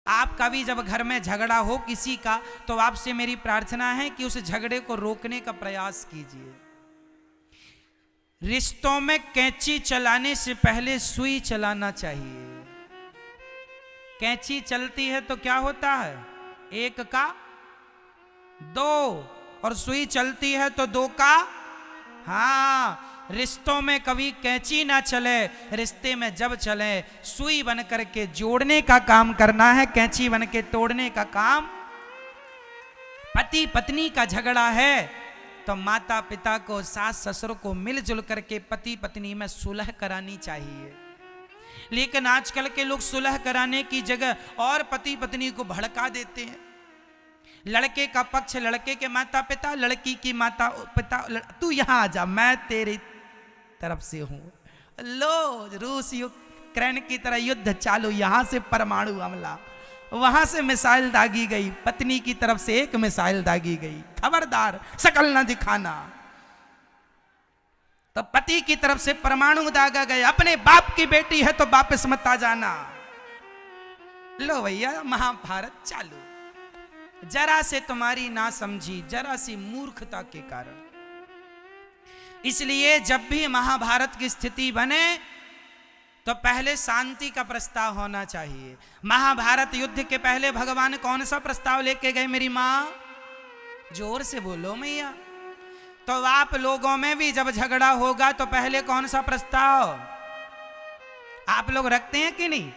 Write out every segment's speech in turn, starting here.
आपका भी जब घर में झगड़ा हो किसी का, तो आपसे मेरी प्रार्थना है कि उस झगड़े को रोकने का प्रयास कीजिए। रिश्तों में कैंची चलाने से पहले सुई चलाना चाहिए। कैंची चलती है तो क्या होता है, एक का दो, और सुई चलती है तो दो का। हाँ, रिश्तों में कभी कैंची ना चले, रिश्ते में जब चले सुई बन करके जोड़ने का काम करना है, कैंची बन के तोड़ने का काम। पति पत्नी का झगड़ा है तो माता पिता को, सास ससुर को मिलजुल करके पति पत्नी में सुलह करानी चाहिए। लेकिन आजकल के लोग सुलह कराने की जगह और पति पत्नी को भड़का देते हैं। लड़के का पक्ष लड़के के माता पिता, लड़की की माता पिता, तू यहां आ जा, मैं तेरी तरफ से हूं। लो, रूस यूक्रेन की तरह युद्ध चालू, यहां से परमाणु हमला, वहां से मिसाइल दागी गई, पत्नी की तरफ से एक मिसाइल दागी गई, खबरदार शकल न दिखाना। तो पति की तरफ से परमाणु दागा गया, अपने बाप की बेटी है तो वापस मत आ जाना। लो भैया, महाभारत चालू। जरा से तुम्हारी ना समझी, जरा सी मूर्खता के कारण। इसलिए जब भी महाभारत की स्थिति बने तो पहले शांति का प्रस्ताव होना चाहिए। महाभारत युद्ध के पहले भगवान कौन सा प्रस्ताव लेके गए मेरी मां? जोर से बोलो मैया। तो आप लोगों में भी जब झगड़ा होगा तो पहले कौन सा प्रस्ताव आप लोग रखते हैं कि नहीं?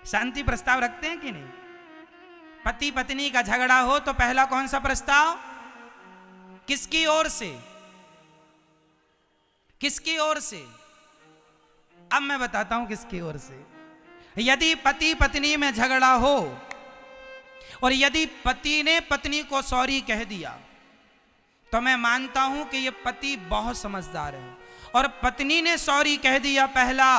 शांति प्रस्ताव रखते हैं कि नहीं? पति पत्नी का झगड़ा हो तो पहला कौन सा प्रस्ताव? किसकी ओर से? किसकी ओर से? अब मैं बताता हूं किसकी ओर से। यदि पति पत्नी में झगड़ा हो और यदि पति ने पत्नी को सॉरी कह दिया तो मैं मानता हूं कि यह पति बहुत समझदार है। और पत्नी ने सॉरी कह दिया पहला,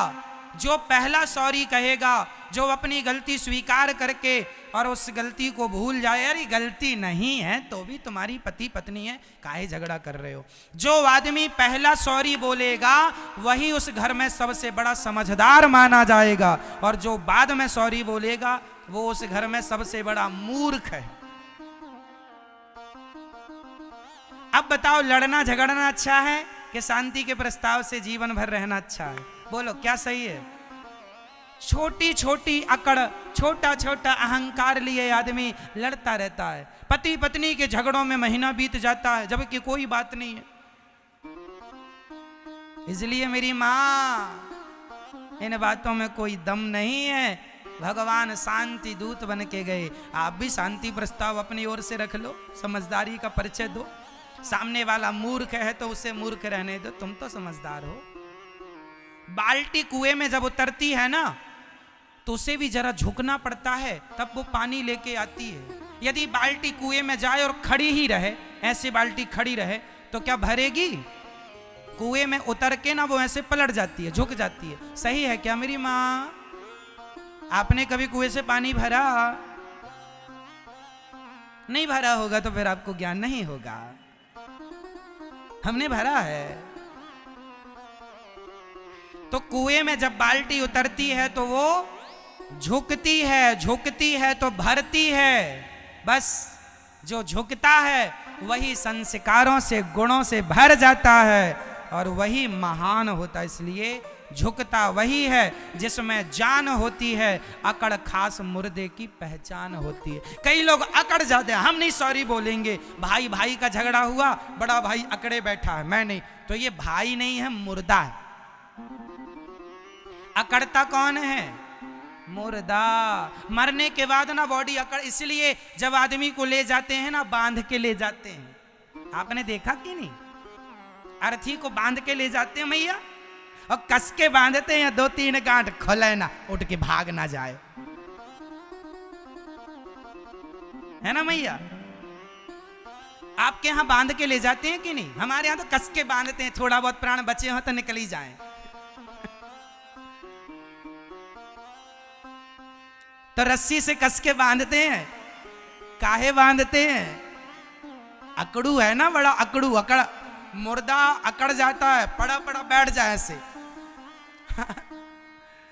जो पहला सॉरी कहेगा, जो अपनी गलती स्वीकार करके और उस गलती को भूल जाए, अरे गलती नहीं है तो भी तुम्हारी पति पत्नी है, काहे झगड़ा कर रहे हो, जो आदमी पहला सॉरी बोलेगा वही उस घर में सबसे बड़ा समझदार माना जाएगा, और जो बाद में सॉरी बोलेगा वो उस घर में सबसे बड़ा मूर्ख है। अब बताओ, लड़ना झगड़ना अच्छा है कि शांति के प्रस्ताव से जीवन भर रहना अच्छा है? बोलो क्या सही है? छोटी छोटी अकड़, छोटा छोटा अहंकार लिए आदमी लड़ता रहता है। पति पत्नी के झगड़ों में महीना बीत जाता है जबकि कोई बात नहीं है। इसलिए मेरी मां, इन बातों में कोई दम नहीं है। भगवान शांति दूत बन के गए। आप भी शांति प्रस्ताव अपनी ओर से रख लो, समझदारी का परिचय दो। सामने वाला मूर्ख है तो उसे मूर्ख रहने दो, तुम तो समझदार हो। बाल्टी कुएं में जब उतरती है ना तो उसे भी जरा झुकना पड़ता है, तब वो पानी लेके आती है। यदि बाल्टी कुएं में जाए और खड़ी ही रहे, ऐसे बाल्टी खड़ी रहे, तो क्या भरेगी? कुएं में उतर के ना वो ऐसे पलट जाती है, झुक जाती है। सही है क्या मेरी मां? आपने कभी कुएं से पानी भरा? नहीं भरा होगा तो फिर आपको ज्ञान नहीं होगा। हमने भरा है। तो कुएं में जब बाल्टी उतरती है तो वो झुकती है, झुकती है तो भरती है। बस जो झुकता है वही संस्कारों से, गुणों से भर जाता है और वही महान होता है। इसलिए झुकता वही है जिसमें जान होती है, अकड़ खास मुर्दे की पहचान होती है। कई लोग अकड़ जाते हैं, हम नहीं सॉरी बोलेंगे। भाई भाई का झगड़ा हुआ, बड़ा भाई अकड़े बैठा है, मैं नहीं, तो ये भाई नहीं है, मुर्दा है। अकड़ता कौन है? मुर्दा। मरने के बाद ना बॉडी अकड़, इसलिए जब आदमी को ले जाते हैं ना, बांध के ले जाते हैं। आपने देखा कि नहीं? अर्थी को बांध के ले जाते हैं मैया, और कस के बांधते हैं, 2-3 गांठ खोले ना, उठ के भाग ना जाए, है ना मैया? आपके यहां बांध के ले जाते हैं कि नहीं? हमारे यहां तो कस के बांधते हैं, थोड़ा बहुत प्राण बचे हो तो निकल ही जाए। तो रस्सी से कस के बांधते हैं। काहे बांधते हैं? अकड़ू है ना, बड़ा अकड़ू, अकड़, मुर्दा अकड़ जाता है, पड़ा पड़ा बैठ जाए ऐसे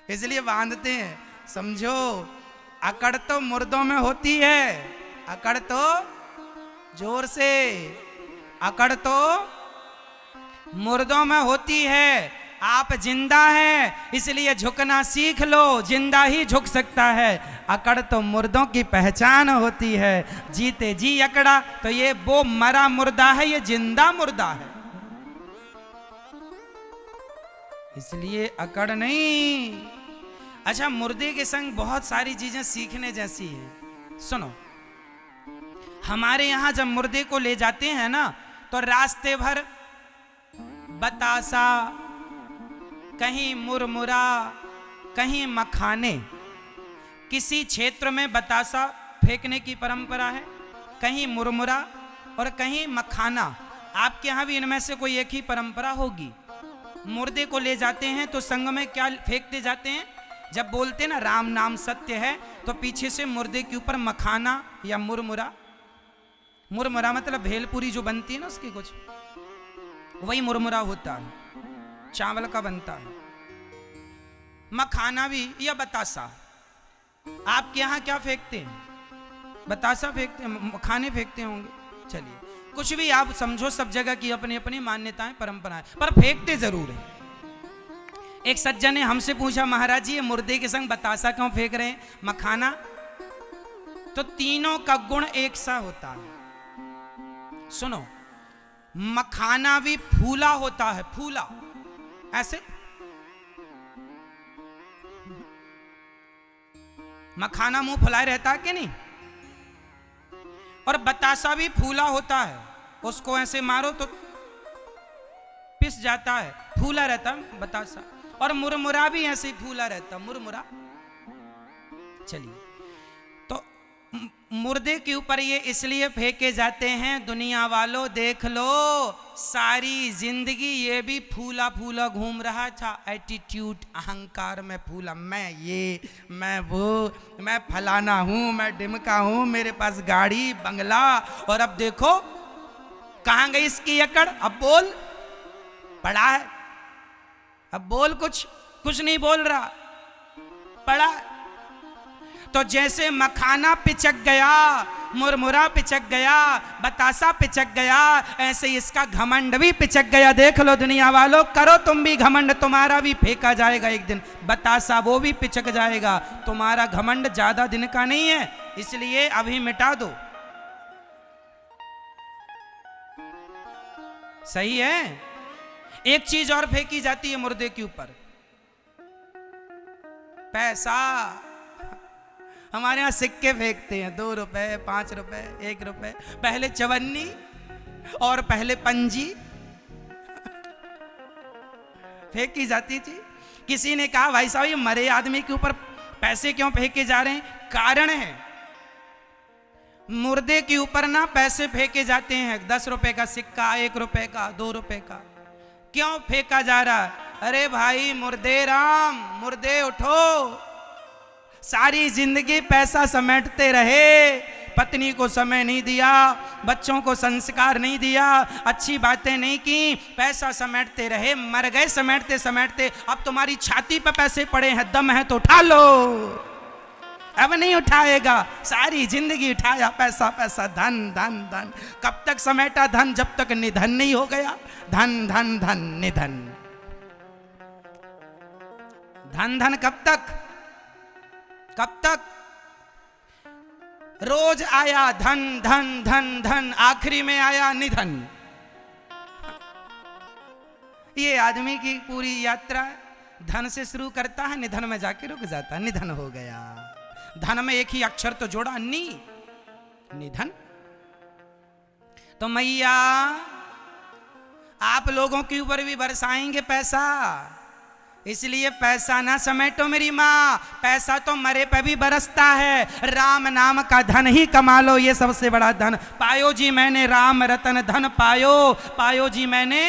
इसलिए बांधते हैं। समझो, अकड़ तो मुर्दों में होती है, अकड़ तो जोर से, अकड़ तो मुर्दों में होती है। आप जिंदा हैं इसलिए झुकना सीख लो, जिंदा ही झुक सकता है। अकड़ तो मुर्दों की पहचान होती है, जीते जी अकड़ा तो ये वो मरा मुर्दा है, ये जिंदा मुर्दा है। इसलिए अकड़ नहीं। अच्छा, मुर्दे के संग बहुत सारी चीजें सीखने जैसी है। सुनो, हमारे यहां जब मुर्दे को ले जाते हैं ना तो रास्ते भर बतासा, कहीं मुरमुरा, कहीं मखाने। किसी क्षेत्र में बतासा फेंकने की परंपरा है, कहीं मुरमुरा और कहीं मखाना। आपके यहां भी इनमें से कोई एक ही परंपरा होगी। मुर्दे को ले जाते हैं तो संग में क्या फेंकते जाते हैं? जब बोलते ना राम नाम सत्य है तो पीछे से मुर्दे के ऊपर मखाना या मुरमुरा, मुरमुरा मतलब भेलपुरी जो बनती है ना उसकी कुछ, वही मुरमुरा होता है, चावल का बनता है। मखाना भी या बतासा। आपके यहां क्या फेंकते हैं? बतासा फेंकते हैं, मखाने फेंकते होंगे। चलिए, कुछ भी आप समझो, सब जगह की अपनी अपनी मान्यताएं परंपराएं, पर फेंकते जरूर है। एक सज्जन ने हमसे पूछा, महाराज जी ये मुर्दे के संग बतासा क्यों फेंक रहे हैं, मखाना? तो तीनों का गुण एक सा होता है। सुनो, मखाना भी फूला होता है, फूला ऐसे। मखाना मुंह फुलाए रहता है कि नहीं? और बतासा भी फूला होता है, उसको ऐसे मारो तो पिस जाता है, फूला रहता है बतासा। और मुरमुरा भी ऐसे ही फूला रहता, मुरमुरा। चलिए, तो मुर्दे के ऊपर ये इसलिए फेंके जाते हैं, दुनिया वालों देख लो, सारी जिंदगी ये भी फूला फूला घूम रहा था। एटीट्यूड, अहंकार में फूला, मैं ये, मैं वो, मैं फलाना हूं, मैं डिमका हूं, मेरे पास गाड़ी बंगला। और अब देखो कहां गई इसकी अकड़। अब बोल, पड़ा है, अब बोल, कुछ नहीं बोल रहा, पड़ा। तो जैसे मखाना पिचक गया, मुरमुरा पिचक गया, बतासा पिचक गया, ऐसे इसका घमंड भी पिचक गया। देख लो दुनिया वालों, करो तुम भी घमंड, तुम्हारा भी फेंका जाएगा एक दिन। बतासा वो भी पिचक जाएगा। तुम्हारा घमंड ज्यादा दिन का नहीं है, इसलिए अभी मिटा दो। सही है। एक चीज और फेंकी जाती है मुर्दे के ऊपर, पैसा। हमारे यहां सिक्के फेंकते हैं, 2 रुपए, 5 रुपए, 1 रुपए। पहले चवन्नी और पहले पंजी फेंकी जाती थी। किसी ने कहा, भाई साहब ये मरे आदमी के ऊपर पैसे क्यों फेंके जा रहे हैं? कारण है, मुर्दे के ऊपर ना पैसे फेंके जाते हैं। 10 रुपए का सिक्का, 1 रुपए का, 2 रुपए का। क्यों फेंका जा रहा? अरे भाई मुर्दे राम, मुर्दे उठो। सारी जिंदगी पैसा समेटते रहे, पत्नी को समय नहीं दिया, बच्चों को संस्कार नहीं दिया, अच्छी बातें नहीं की, पैसा समेटते रहे, मर गए समेटते समेटते। अब तुम्हारी छाती पे पैसे पड़े हैं, दम है तो उठा लो। अब नहीं उठाएगा, सारी जिंदगी उठाया पैसा पैसा, धन धन धन। कब तक समेटा धन? जब तक निधन नहीं हो गया। धन धन धन निधन, धन धन कब तक? कब तक? रोज आया धन धन धन धन, आखिरी में आया निधन। ये आदमी की पूरी यात्रा धन से शुरू करता है, निधन में जाके रुक जाता है। निधन हो गया। धन में एक ही अक्षर तो जोड़ा, नी, निधन। तो मैया आप लोगों के ऊपर भी बरसाएंगे पैसा, इसलिए पैसा ना समेटो मेरी माँ। पैसा तो मरे पे भी बरसता है। राम नाम का धन ही कमा लो, ये सबसे बड़ा धन। पायो जी मैंने राम रतन धन पायो, पायो जी मैंने,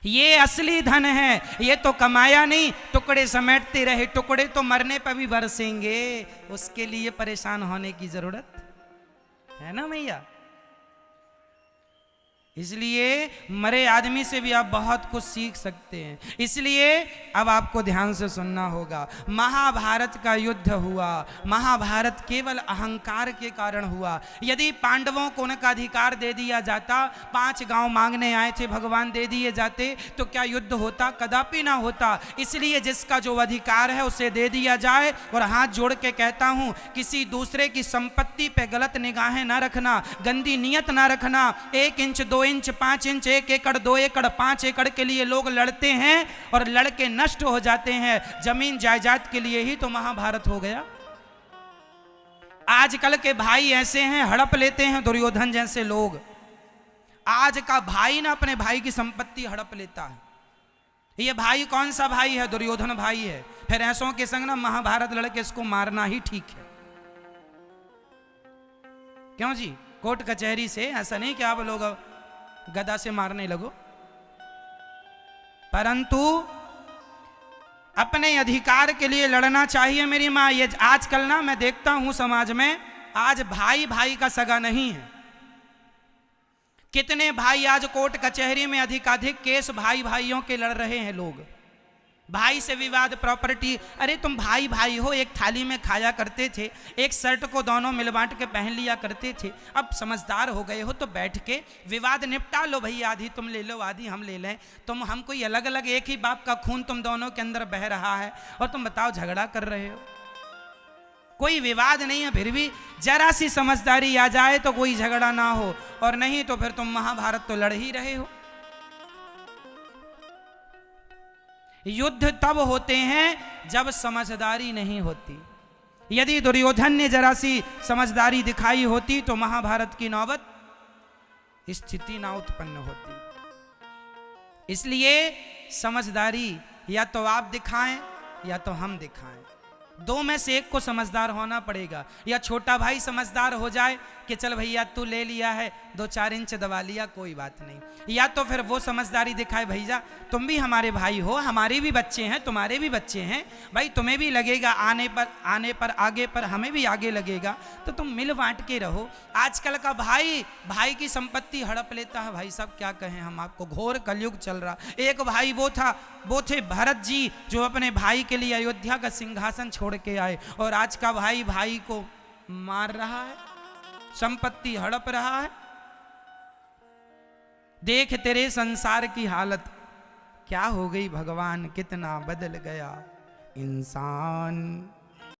ये असली धन है। ये तो कमाया नहीं, टुकड़े समेटते रहे। टुकड़े तो मरने पर भी बरसेंगे, उसके लिए परेशान होने की जरूरत है ना मैया? इसलिए मरे आदमी से भी आप बहुत कुछ सीख सकते हैं। इसलिए अब आपको ध्यान से सुनना होगा। महाभारत का युद्ध हुआ, महाभारत केवल अहंकार के कारण हुआ। यदि पांडवों को उनका अधिकार दे दिया जाता, 5 गांव मांगने आए थे भगवान, दे दिए जाते तो क्या युद्ध होता? कदापि ना होता। इसलिए जिसका जो अधिकार है उसे दे दिया जाए। और हाथ जोड़ के कहता हूं, किसी दूसरे की संपत्ति पे गलत निगाहें ना रखना, गंदी नियत ना रखना। 1 इंच 2 इंच 5 इंच 1 एकड़ 2 एकड़ 5 एकड़ के लिए लोग लड़ते हैं और लड़के नष्ट हो जाते हैं। जमीन जायदाद के लिए ही तो महाभारत हो गया। आजकल के भाई ऐसे हैं, हड़प लेते हैं दुर्योधन जैसे लोग। आज का भाई ना अपने भाई की संपत्ति हड़प लेता है। ये भाई कौन सा भाई है? दुर्योधन भाई है। फिर ऐसों के संग ना महाभारत लड़के इसको मारना ही ठीक है। क्यों जी? कोर्ट कचहरी से ऐसा नहीं कि आप लोग गदा से मारने लगो, परंतु अपने अधिकार के लिए लड़ना चाहिए। मेरी माँ, ये आजकल ना मैं देखता हूं समाज में, आज भाई भाई का सगा नहीं है। कितने भाई आज कोर्ट कचहरी में अधिकाधिक केस भाई भाइयों के लड़ रहे हैं लोग। भाई से विवाद, प्रॉपर्टी। अरे तुम भाई भाई हो, एक थाली में खाया करते थे, एक शर्ट को दोनों मिल बांट के पहन लिया करते थे। अब समझदार हो गए हो तो बैठ के विवाद निपटा लो भैया। आधी तुम ले लो, आधी हम ले लें। हम कोई अलग अलग, एक ही बाप का खून तुम दोनों के अंदर बह रहा है और तुम बताओ झगड़ा कर रहे हो। कोई विवाद नहीं है, फिर भी जरा सी समझदारी आ जाए तो कोई झगड़ा ना हो, और नहीं तो फिर तुम महाभारत तो लड़ ही रहे हो। युद्ध तब होते हैं जब समझदारी नहीं होती। यदि दुर्योधन ने जरा सी समझदारी दिखाई होती तो महाभारत की नौबत स्थिति ना उत्पन्न होती। इसलिए समझदारी या तो आप दिखाएं या तो हम दिखाएं, 2 में से एक को समझदार होना पड़ेगा। या छोटा भाई समझदार हो जाए कि चल भैया तू ले लिया है, 2-4 इंच दबा लिया, कोई बात नहीं। या तो फिर वो समझदारी दिखाए, भैया तुम भी हमारे भाई हो, हमारे भी बच्चे हैं, तुम्हारे भी बच्चे हैं, भाई तुम्हें भी लगेगा आने पर आगे पर हमें भी आगे लगेगा, तो तुम मिल बांट के रहो। आजकल का भाई की संपत्ति हड़प लेता है। भाई साहब क्या कहें हम आपको, घोर कलयुग चल रहा। एक भाई वो थे भरत जी, जो अपने भाई के लिए अयोध्या का सिंहासन छोड़ के आए, और आज का भाई को मार रहा है, संपत्ति हड़प रहा है। देख तेरे संसार की हालत क्या हो गई भगवान, कितना बदल गया इंसान।